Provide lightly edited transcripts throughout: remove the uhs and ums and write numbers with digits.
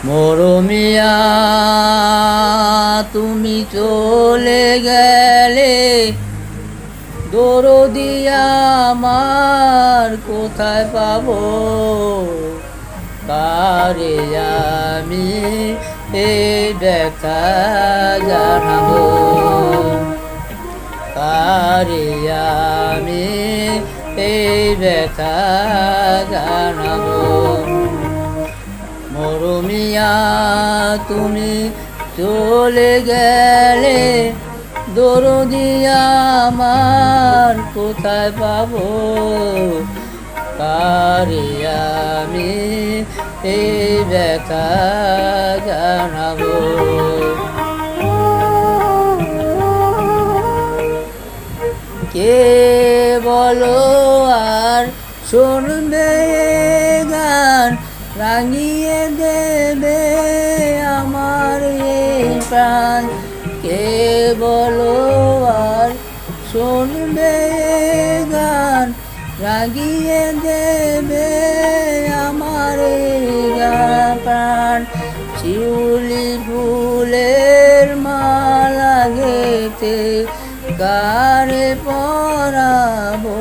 মরমিয়া তুমি চলে গেলে, দরদি আমার কোথায় পাবো? কারে আমি এই ব্যথা জানাবো? কারে আমি এই ব্যথা জানাবো? মরমিয়া তুমি চলে গেলে, দরদি আমার কোথায় পাবো? কারে আমি এই ব্যথা জানাবো? কে বলো আর শুনবে গান, রাঙিয়ে দেবে আমার এই প্রাণ? কে বলো আর শুনবে গান, রাঙিয়ে দেবে আমার এই প্রাণ? শিউলি ফুলের মালা গেতে কারে পরাবো?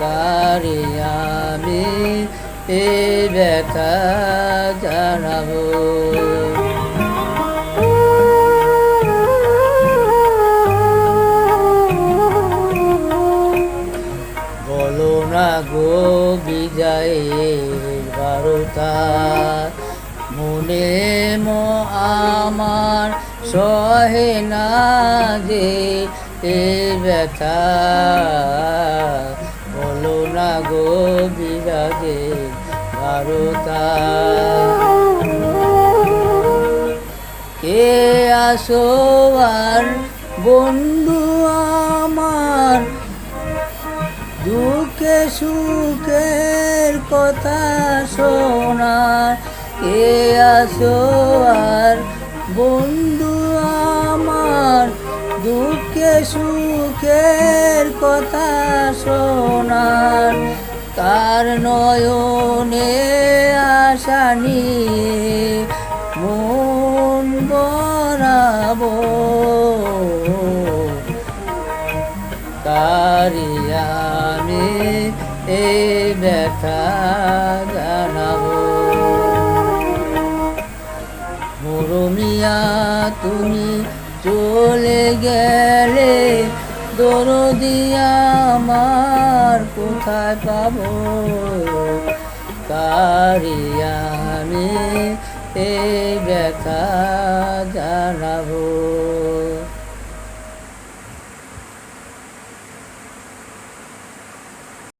কারে আমি এই ব্যথা জানাবো? বলো না গো বিজয়ের বারতা, মনে আমার সহে না যে এ ব্যথা? বলো না গো বিজয়ের বারতা, কে আসো আর বন্ধু আমার, দুঃখে সুখের কথা শোনার? কে আসো আর বন্ধু আমার, দুঃখে সুখের কথা শোনার? কার নয়নে আশা নিয়ে মন বরাবো? কারে আমি এই ব্যথা জানাবো? মরমিয়া তুমি চলে গেলে, দরদি আমার কোথায় পাবো? কারে আমি এই ব্যথা জানাবো?